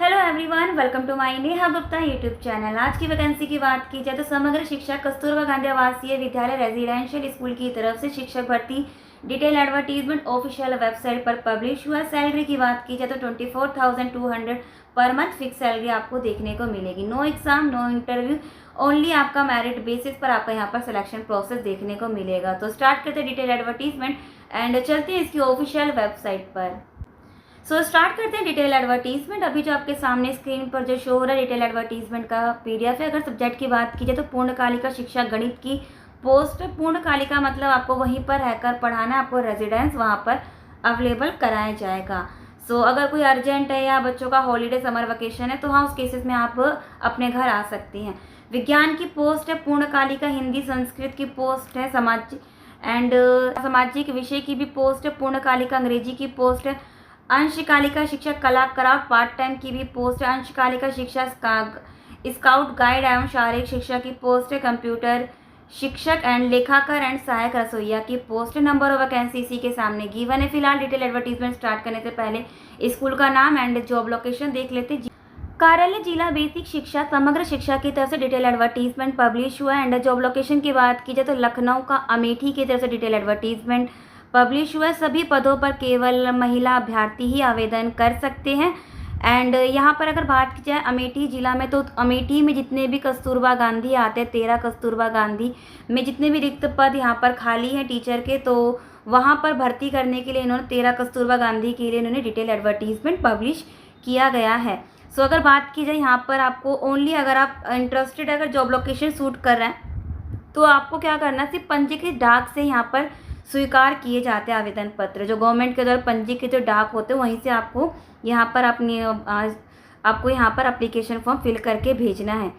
Hello everyone, welcome to my Neha Gupta YouTube channel. आज की vacancy की बात की जाए तो समग्र शिक्षा कस्तूरबा गांधी आवासीय विद्यालय रेजिडेंशियल स्कूल की तरफ से शिक्षक भर्ती डिटेल एडवर्टीजमेंट ऑफिशियल वेबसाइट पर पब्लिश हुआ। सैलरी की बात की जाए तो 24,200 पर मंथ फिक्स सैलरी आपको देखने को मिलेगी। No exam, no interview, only आपका मेरिट बेसिस पर आपका यहाँ पर सिलेक्शन प्रोसेस देखने को मिलेगा। तो स्टार्ट करते हैं डिटेल एडवर्टीजमेंट एंड चलते हैं इसकी ऑफिशियल वेबसाइट पर। स्टार्ट करते हैं डिटेल एडवर्टीजमेंट। अभी जो आपके सामने स्क्रीन पर जो शो हो रहा है डिटेल एडवर्टीजमेंट का पीडीएफ है। अगर सब्जेक्ट की बात की जाए तो पूर्णकालिका शिक्षक गणित की पोस्ट। पूर्णकालिका मतलब आपको वहीं पर रहकर पढ़ाना, आपको रेजिडेंस वहाँ पर अवेलेबल कराया जाएगा। अगर कोई अर्जेंट है या बच्चों का हॉलीडे समर वेकेशन है तो हाँ, उस केसेस में आप अपने घर आ सकती हैं। विज्ञान की पोस्ट है पूर्णकालिका, हिंदी संस्कृत की पोस्ट है, सामाजिक विषय की भी पोस्ट है पूर्णकालिका, अंग्रेजी की पोस्ट है, अंशकालिका शिक्षक कला क्राफ्ट पार्ट टाइम की भी पोस्ट है, अंशकालिका शिक्षा स्काउट गाइड एवं शारीरिक शिक्षा की पोस्ट है, कंप्यूटर शिक्षक एंड लेखाकार एंड सहायक रसोईया की पोस्ट है। नंबर ऑफ वैकेंसी इसी के सामने गिवन है। फिलहाल डिटेल एडवर्टीजमेंट स्टार्ट करने से पहले स्कूल का नाम एंड जॉब लोकेशन देख लेते हैं। कार्यालय जिला बेसिक शिक्षा समग्र शिक्षा की तरफ से डिटेल एडवर्टीजमेंट पब्लिश हुआ एंड जॉब लोकेशन की बात की जाए तो लखनऊ का अमेठी की तरफ से डिटेल एडवर्टीजमेंट पब्लिश हुआ है। सभी पदों पर केवल महिला अभ्यर्थी ही आवेदन कर सकते हैं। एंड यहाँ पर अगर बात की जाए अमेठी ज़िला में तो अमेठी में जितने भी कस्तूरबा गांधी आते हैं, 13 कस्तूरबा गांधी में जितने भी रिक्त पद यहाँ पर खाली हैं टीचर के, तो वहाँ पर भर्ती करने के लिए इन्होंने 13 कस्तूरबा गांधी के लिए इन्होंने डिटेल एडवर्टीजमेंट पब्लिश किया गया है। अगर बात की जाए यहाँ पर आपको ओनली अगर आप इंटरेस्टेड अगर जॉब लोकेशन सूट कर रहे हैं तो आपको क्या करना है, सिर्फ पंजीकृत डाक से यहाँ पर स्वीकार किए जाते हैं आवेदन पत्र। जो गवर्नमेंट के द्वारा पंजीकृत जो डाक होते हैं वहीं से आपको यहाँ पर एप्लीकेशन फॉर्म फिल करके भेजना है।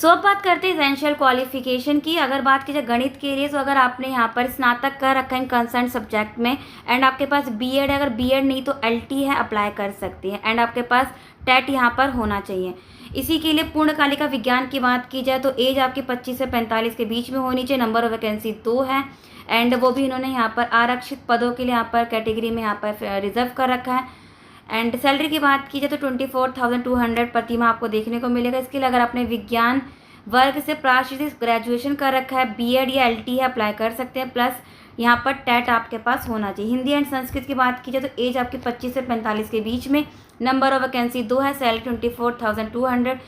अब बात करते हैं एसेंशियल क्वालिफिकेशन की। अगर बात की जाए गणित के लिए तो अगर आपने यहाँ पर स्नातक कर रखा है कंसर्न सब्जेक्ट में एंड आपके पास बीएड है, अगर बीएड नहीं तो एलटी है, अप्लाई कर सकती हैं एंड आपके पास टेट यहाँ पर होना चाहिए। इसी के लिए पूर्णकालिका विज्ञान की बात की जाए तो एज आपकी 25 से 45 के बीच में होनी चाहिए। नंबर ऑफ वैकेंसी 2 है एंड वो भी इन्होंने यहाँ पर आरक्षित पदों के लिए यहाँ पर कैटेगरी में यहाँ पर रिजर्व कर रखा है। एंड सैलरी की बात की जाए तो 24,200 प्रति माह आपको देखने को मिलेगा। इसके लिए अगर आपने विज्ञान वर्ग से प्राश्चित ग्रेजुएशन कर रखा है, बीएड या एलटी है, अप्लाई कर सकते हैं, प्लस यहाँ पर टेट आपके पास होना चाहिए। हिंदी एंड संस्कृत की बात की जाए तो एज आपकी 25 से 45 के बीच में। नंबर ऑफ वैकेंसी 2 है, सैलरी 24,200।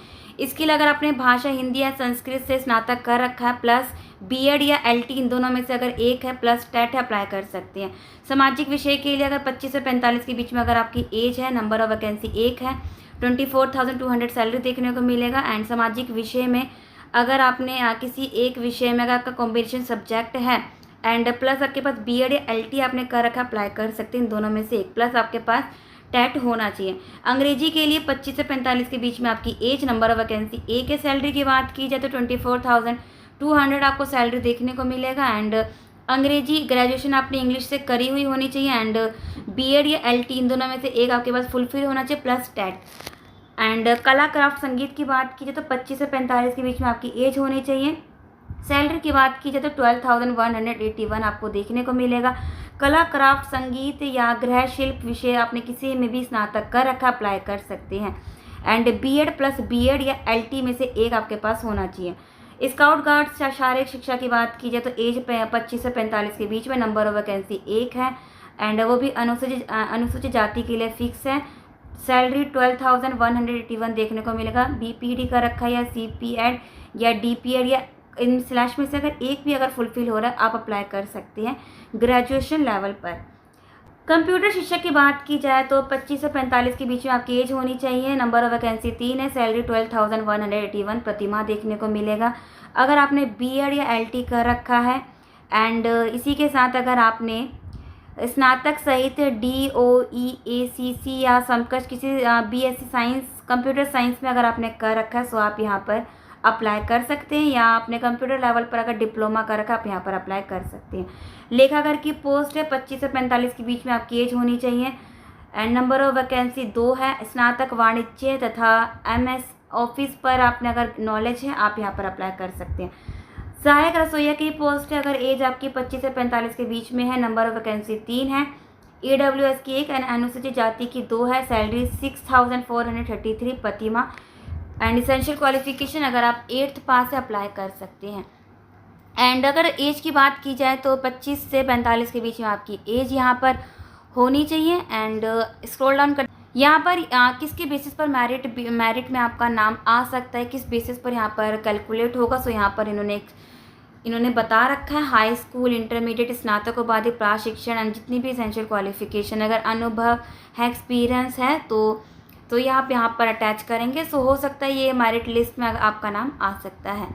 इसके लिए अगर आपने भाषा हिंदी या संस्कृत से स्नातक कर रखा है, प्लस बीएड या एलटी इन दोनों में से अगर एक है, प्लस टेट है, अप्लाई कर सकते हैं। सामाजिक विषय के लिए अगर 25 से 45 के बीच में अगर आपकी एज है, नंबर ऑफ वैकेंसी 1 है, 24,200 सैलरी देखने को मिलेगा। एंड सामाजिक विषय में अगर आपने किसी एक विषय में अगर आपका कॉम्बिनेशन सब्जेक्ट है एंड प्लस आपके पास बीएड या एलटी आपने कर रखा, अप्लाई कर सकते हैं इन दोनों में से एक, प्लस आपके पास टेट होना चाहिए। अंग्रेजी के लिए 25 से 45 के बीच में आपकी एज, नंबर ऑफ वैकेंसी 1 है। सैलरी की बात की जाए तो 24,200 आपको सैलरी देखने को मिलेगा। एंड अंग्रेजी ग्रेजुएशन आपने इंग्लिश से करी हुई होनी चाहिए एंड बीएड या एलटी इन दोनों में से एक आपके पास फुलफिल होना चाहिए, प्लस टेट। एंड कला क्राफ्ट संगीत की बात की जाए तो 25 से 45 के बीच में आपकी एज होनी चाहिए। सैलरी की बात की जाए तो 12,181 आपको देखने को मिलेगा। कला क्राफ्ट संगीत या गृह शिल्प विषय आपने किसी में भी स्नातक कर रखा, अप्लाई कर सकते हैं। एंड बीएड प्लस बीएड या एलटी में से एक आपके पास होना चाहिए। स्काउट गार्ड शारीरिक शिक्षा की बात की जाए तो एज 25 से 45 के बीच में। नंबर ऑफ वैकेंसी 1 है एंड वो भी अनुसूचित जाति के लिए फिक्स है। सैलरी 12,181 देखने को मिलेगा। बीपीडी का रखा है या सीपीएड या डीपीएड या इन स्लैश में से अगर एक भी अगर फुलफिल हो रहा है आप अप्लाई कर सकते हैं ग्रेजुएशन लेवल पर। कंप्यूटर शिक्षक की बात की जाए तो 25 से 45 के बीच में आपकी एज होनी चाहिए। नंबर ऑफ वैकेंसी 3 है, सैलरी 12,181 प्रति माह देखने को मिलेगा। अगर आपने बीएड या एलटी कर रखा है एंड इसी के साथ अगर आपने स्नातक सहित DOEACC या समकक्ष किसी BSc साइंस कंप्यूटर साइंस में अगर आपने कर रखा है तो आप यहाँ पर अप्लाई कर सकते हैं, या आपने कंप्यूटर लेवल पर अगर डिप्लोमा कर रखा है आप यहाँ पर अप्लाई कर सकते हैं। लेखाकार की पोस्ट है, 25 से 45 के बीच में आपकी एज होनी चाहिए एंड नंबर ऑफ वैकेंसी 2 है। स्नातक वाणिज्य तथा MS ऑफिस पर आपने अगर नॉलेज है आप यहाँ पर अप्लाई कर सकते हैं। सहायक रसोईया की पोस्ट है, अगर एज आपकी 25 से 45 के बीच में है, नंबर ऑफ वैकेंसी 3 है। AWS की 1 एंड अनुसूचित जाति की 2 है। सैलरी 6433 प्रति माह। एंड इसेंशियल क्वालिफिकेशन अगर आप 8th पास से अप्लाई कर सकते हैं। एंड अगर एज की बात की जाए तो 25 से 45 के बीच में आपकी एज यहाँ पर होनी चाहिए। एंड स्क्रॉल डाउन कर यहाँ पर किसके बेसिस पर मेरिट में आपका नाम आ सकता है, किस बेसिस पर यहाँ पर कैलकुलेट होगा। सो यहाँ पर इन्होंने बता रखा है हाई स्कूल, इंटरमीडिएट, स्नातकोपाधि, प्रशिक्षण एंड जितनी भी एसेंशियल क्वालिफिकेशन, अगर अनुभव है, एक्सपीरियंस है तो ये आप यहाँ पर अटैच करेंगे। सो हो सकता है ये मेरिट लिस्ट में आपका नाम आ सकता है।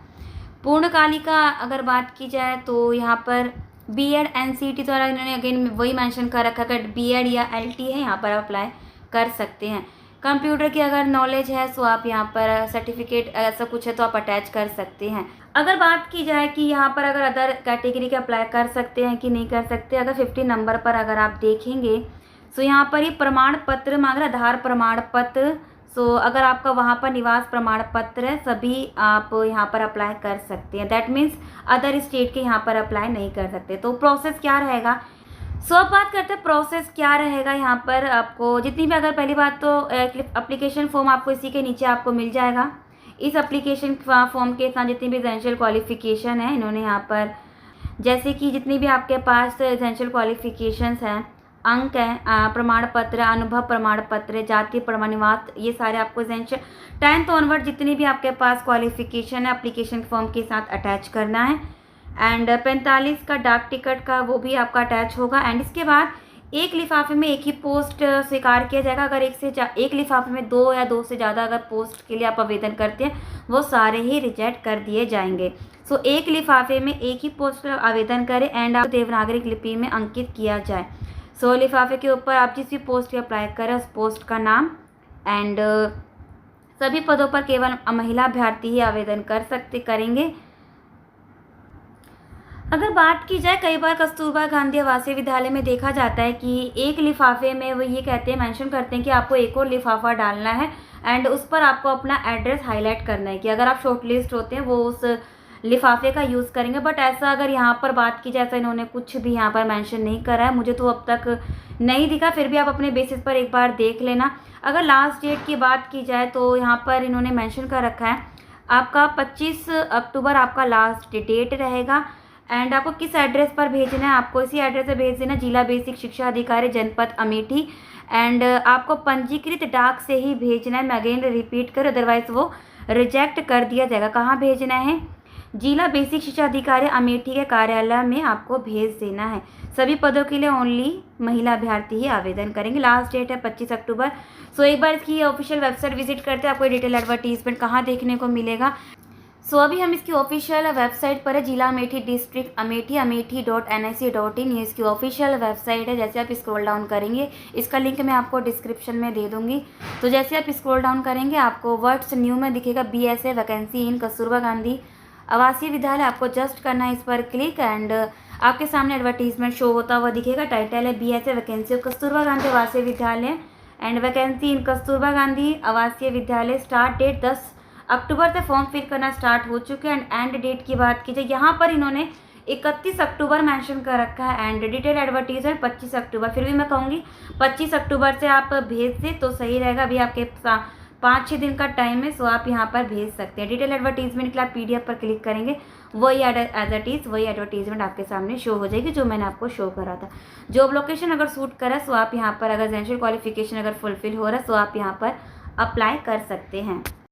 पूर्णकालिका अगर बात की जाए तो यहाँ पर BEd NCET द्वारा इन्होंने अगेन वही मेंशन कर रखा है, अगर BEd या LT है यहाँ पर अप्लाई कर सकते हैं। कंप्यूटर की अगर नॉलेज है सो आप यहाँ पर सर्टिफिकेट ऐसा कुछ है तो आप अटैच कर सकते हैं। अगर बात की जाए कि यहाँ पर अगर अदर कैटेगरी के अप्लाई कर सकते हैं कि नहीं कर सकते, अगर 50 नंबर पर अगर आप देखेंगे सो यहाँ पर ये प्रमाण पत्र मांग रहा है, आधार प्रमाण पत्र। सो अगर आपका वहाँ पर निवास प्रमाण पत्र है सभी आप यहाँ पर अप्लाई कर सकते हैं। दैट मीन्स अदर स्टेट के यहाँ पर अप्लाई नहीं कर सकते। तो प्रोसेस क्या रहेगा, सो अब बात करते हैं प्रोसेस क्या रहेगा। यहाँ पर आपको जितनी भी, अगर पहली बात तो एप्लीकेशन फॉर्म आपको इसी के नीचे आपको मिल जाएगा। इस एप्लीकेशन फॉर्म के साथ जितनी भी एसेंशियल क्वालिफिकेशन है इन्होंने यहाँ पर, जैसे कि जितनी भी आपके पास एसेंशियल क्वालिफिकेशंस हैं, अंक है, प्रमाण पत्र, अनुभव प्रमाण पत्र, जाति प्रमाण, निवास, ये सारे आपको एसेंशियल 10th ऑनवर्ड जितनी भी आपके पास क्वालिफिकेशन है एप्लीकेशन फॉर्म के साथ अटैच करना है। एंड 45 का डाक टिकट का वो भी आपका अटैच होगा। एंड इसके बाद एक लिफाफे में एक ही पोस्ट स्वीकार किया जाएगा। अगर एक लिफाफे में 2 या 2 से ज़्यादा अगर पोस्ट के लिए आप आवेदन करते हैं वो सारे ही रिजेक्ट कर दिए जाएंगे। सो एक लिफाफे में एक ही पोस्ट पर आवेदन करें एंड आप देवनागरी लिपि में अंकित किया जाए। सो लिफाफे के ऊपर आप जिस भी पोस्ट पे अप्लाई करें उस पोस्ट का नाम। एंड सभी पदों पर केवल महिला अभ्यर्थी ही आवेदन करेंगे। अगर बात की जाए, कई बार कस्तूरबा गांधी आवासीय विद्यालय में देखा जाता है कि एक लिफाफे में वो ये कहते हैं, मेंशन करते हैं कि आपको एक और लिफाफा डालना है एंड उस पर आपको अपना एड्रेस हाईलाइट करना है कि अगर आप शॉर्टलिस्ट होते हैं वो उस लिफाफे का यूज़ करेंगे। बट ऐसा अगर यहाँ पर बात की जाए, ऐसा इन्होंने कुछ भी यहाँ पर मेंशन नहीं करा है, मुझे तो अब तक नहीं दिखा। फिर भी आप अपने बेसिस पर एक बार देख लेना। अगर लास्ट डेट की बात की जाए तो यहाँ पर इन्होंने मेंशन कर रखा है आपका 25 अक्टूबर आपका लास्ट डेट रहेगा। एंड आपको किस एड्रेस पर भेजना है, आपको इसी एड्रेस पर भेज देना, जिला बेसिक शिक्षा अधिकारी जनपद अमेठी। एंड आपको पंजीकृत डाक से ही भेजना है। मैं अगेन रिपीट कर, अदरवाइज वो रिजेक्ट कर दिया जाएगा। कहाँ भेजना है, जिला बेसिक शिक्षा अधिकारी अमेठी के कार्यालय में आपको भेज देना है। सभी पदों के लिए ओनली महिला अभ्यर्थी ही आवेदन करेंगे। लास्ट डेट है 25 अक्टूबर। सो एक बार इसकी ऑफिशियल वेबसाइट विजिट करते हैं, आपको डिटेल एडवर्टीजमेंट कहाँ देखने को मिलेगा। सो अभी हम इसकी ऑफिशियल वेबसाइट पर है, जिला अमेठी डिस्ट्रिक्ट अमेठी amethi.nic.in, ये इसकी ऑफिशियल वेबसाइट है। जैसे आप स्क्रॉल डाउन करेंगे, इसका लिंक मैं आपको डिस्क्रिप्शन में दे दूंगी। तो जैसे आप स्क्रॉल डाउन करेंगे आपको वर्ड्स न्यू में दिखेगा BSA वैकेंसी इन कस्तूरबा गांधी आवासीय विद्यालय। आपको जस्ट करना है इस पर क्लिक एंड आपके सामने एडवर्टीजमेंट शो होता हुआ दिखेगा। टाइटल है BSA वैकेंसी कस्तूरबा गांधी आवासीय विद्यालय एंड वैकेंसी इन कस्तूरबा गांधी आवासीय विद्यालय। स्टार्ट डेट 10 अक्टूबर से फॉर्म फिल करना स्टार्ट हो चुके हैं। एंड डेट की बात की जाए, यहाँ पर इन्होंने 31 अक्टूबर मेंशन कर रखा है एंड डिटेल एडवर्टीजमेंट 25 अक्टूबर। फिर भी मैं कहूँगी 25 अक्टूबर से आप भेज दें तो सही रहेगा। अभी आपके 5-6 दिन का टाइम है, सो आप यहाँ पर भेज सकते हैं। डिटेल एडवर्टीजमेंट के लिए आप PDF पर क्लिक करेंगे, वही एज इट इज़ वही एडवर्टीजमेंट आपके सामने शो हो जाएगी जो मैंने आपको शो करा था। जॉब लोकेशन अगर सूट करा सो आप यहाँ पर, अगर एसेंशियल क्वालिफिकेशन अगर फुलफिल हो रहा है सो आप यहाँ पर अप्लाई कर सकते हैं।